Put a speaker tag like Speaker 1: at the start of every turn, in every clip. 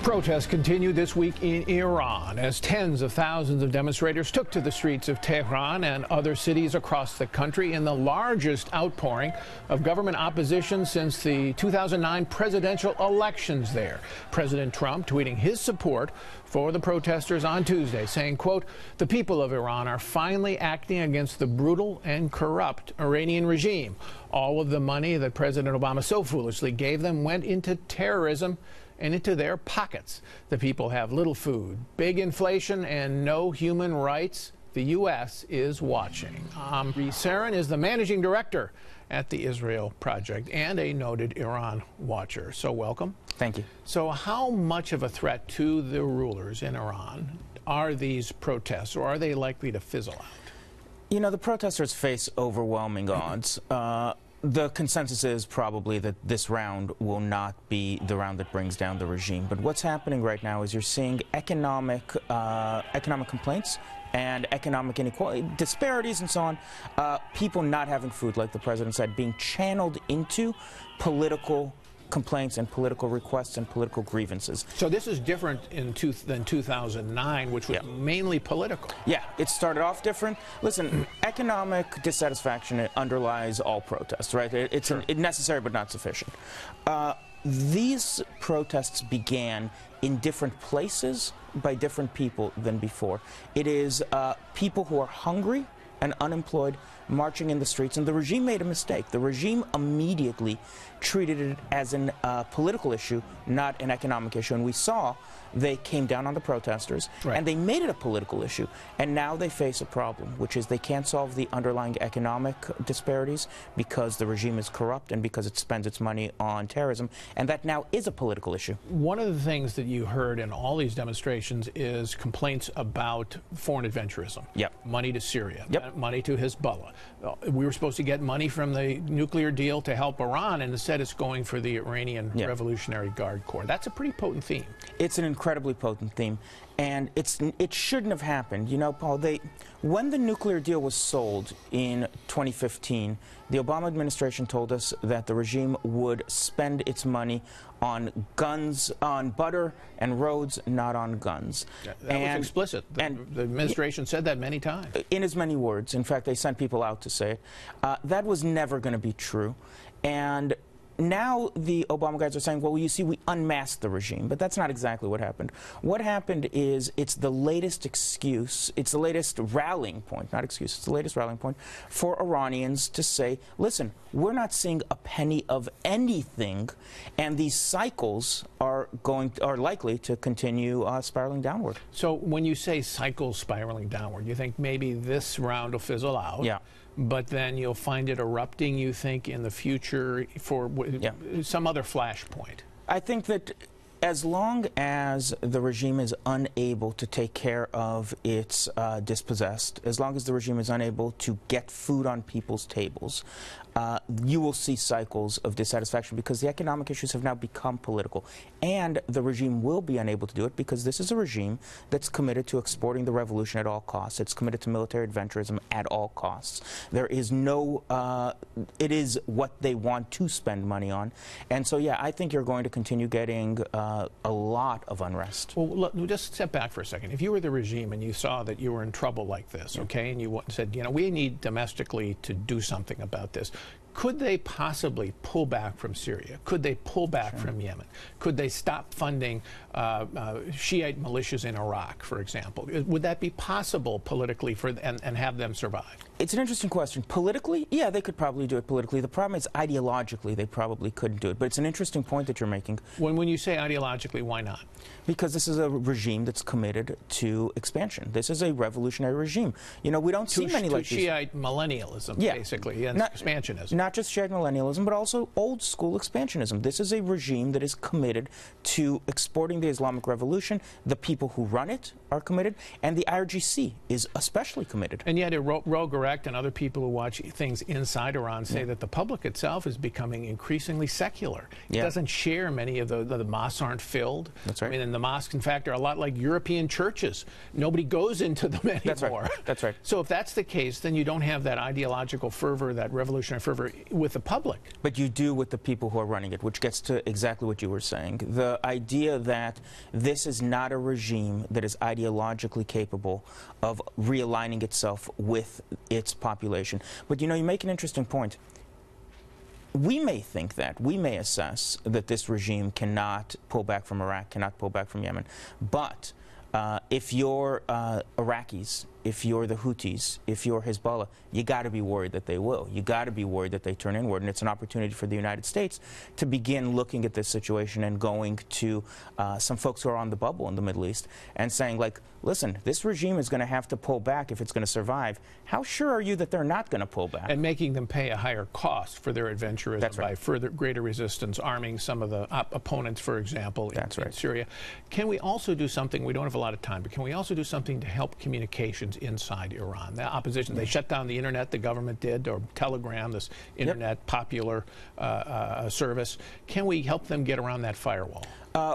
Speaker 1: Protests continued this week in Iran as tens of thousands of demonstrators took to the streets of Tehran and other cities across the country in the largest outpouring of government opposition since the 2009 presidential elections there. President Trump tweeting his support for the protesters on Tuesday, saying, quote, "The people of Iran are finally acting against the brutal and corrupt Iranian regime. All of the money that President Obama so foolishly gave them went into terrorism and into their pockets. The people have little food, big inflation, and no human rights. The U.S. is watching." Amri Sarin is the managing director at the Israel Project and a noted Iran watcher. So welcome.
Speaker 2: Thank you.
Speaker 1: So how much of a threat to the rulers in Iran are these protests, or are they likely to fizzle out?
Speaker 2: You know, the protesters face overwhelming odds. The consensus is probably that this round will not be the round that brings down the regime. But what's happening right now is you're seeing economic complaints and economic inequality, disparities and so on, people not having food, like the president said, being channeled into political complaints and political requests and political grievances.
Speaker 1: So this is different than 2009, which was mainly political.
Speaker 2: Yeah, it started off different. Listen, economic dissatisfaction underlies all protests, right? It's necessary but not sufficient. These protests began in different places by different people than before. It is people who are hungry and unemployed marching in the streets, and the regime made a mistake. The regime immediately treated it as a political issue, not an economic issue, and we saw they came down on the protesters, and they made it a political issue, and now they face a problem, which is they can't solve the underlying economic disparities because the regime is corrupt and because it spends its money on terrorism, and that now is a political issue.
Speaker 1: One of the things that you heard in all these demonstrations is complaints about foreign adventurism. Money to Syria, money to Hezbollah. We were supposed to get money from the nuclear deal to help Iran, and instead it's going for the Iranian Revolutionary Guard Corps. That's a pretty potent theme.
Speaker 2: It's an incredibly potent theme, and it shouldn't have happened. You know, Paul, when the nuclear deal was sold in 2015, the Obama administration told us that the regime would spend its money on guns, on butter and roads, not on guns.
Speaker 1: That was explicit. The administration said that many times.
Speaker 2: In as many words. In fact, they sent people out to say it. That was never going to be true. And now the Obama guys are saying, well, you see, we unmasked the regime. But that's not exactly what happened. What happened is it's the latest excuse, it's the latest rallying point, not excuse, it's the latest rallying point for Iranians to say, listen, we're not seeing a penny of anything, and these cycles are likely to continue spiraling downward.
Speaker 1: So when you say cycles spiraling downward, you think maybe this round will fizzle out?
Speaker 2: Yeah.
Speaker 1: But then you'll find it erupting, you think, in the future for some other flashpoint?
Speaker 2: I think that as long as the regime is unable to take care of its dispossessed, as long as the regime is unable to get food on people's tables, you will see cycles of dissatisfaction because the economic issues have now become political. And the regime will be unable to do it because this is a regime that's committed to exporting the revolution at all costs. It's committed to military adventurism at all costs. There is no, it is what they want to spend money on. And so, yeah, I think you're going to continue getting a lot of unrest.
Speaker 1: Well, look, just step back for a second. If you were the regime and you saw that you were in trouble like this, okay, and you said, you know, we need domestically to do something about this, could they possibly pull back from Syria? Could they pull back from Yemen? Could they stop funding Shiite militias in Iraq, for example? Would that be possible politically and have them survive?
Speaker 2: It's an interesting question. Politically, yeah, they could probably do it politically. The problem is ideologically they probably couldn't do it. But it's an interesting point that you're making.
Speaker 1: When you say ideologically, why not?
Speaker 2: Because this is a regime that's committed to expansion. This is a revolutionary regime. You know, we don't see many like these.
Speaker 1: Shiite millennialism, basically, and expansionism.
Speaker 2: Not just Shiite millennialism, but also old school expansionism. This is a regime that is committed to exporting the Islamic Revolution. The people who run it are committed, and the IRGC is especially committed.
Speaker 1: And yet, Rogue correct, and other people who watch things inside Iran say that the public itself is becoming increasingly secular. It doesn't share many of the mosques aren't filled.
Speaker 2: That's right.
Speaker 1: I mean, and the mosques, in fact, are a lot like European churches. Nobody goes into them anymore.
Speaker 2: That's right. That's right.
Speaker 1: So if that's the case, then you don't have that ideological fervor, that revolutionary fervor with the public.
Speaker 2: But you do with the people who are running it, which gets to exactly what you were saying. The idea that this is not a regime that is ideologically capable of realigning itself with its population. But you know, you make an interesting point. We may think that, we may assess that this regime cannot pull back from Iraq, cannot pull back from Yemen. But if you're Iraqis, if you're the Houthis, if you're Hezbollah, you got to be worried that they will. You got to be worried that they turn inward, and it's an opportunity for the United States to begin looking at this situation and going to some folks who are on the bubble in the Middle East and saying, like, listen, this regime is going to have to pull back if it's going to survive. How sure are you that they're not going to pull back?
Speaker 1: And making them pay a higher cost for their adventurism by further greater resistance, arming some of the opponents, for example, in Syria. Can we also do something, we don't have a lot of time, but can we also do something to help communications inside Iran? The opposition, they shut down the internet, the government did, or Telegram, this internet popular service. Can we help them get around that firewall?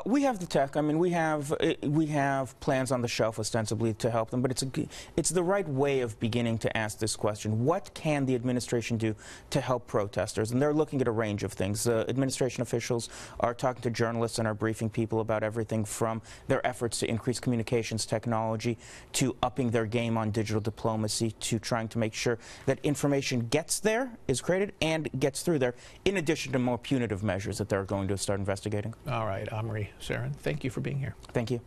Speaker 2: We have the tech. I mean, we have plans on the shelf ostensibly to help them, but it's the right way of beginning to ask this question. What can the administration do to help protesters? And they're looking at a range of things. Administration officials are talking to journalists and are briefing people about everything from their efforts to increase communications technology to upping their game on digital diplomacy to trying to make sure that information gets there, is created, and gets through there, in addition to more punitive measures that they're going to start investigating.
Speaker 1: All right, Sarin, thank you for being here.
Speaker 2: Thank you.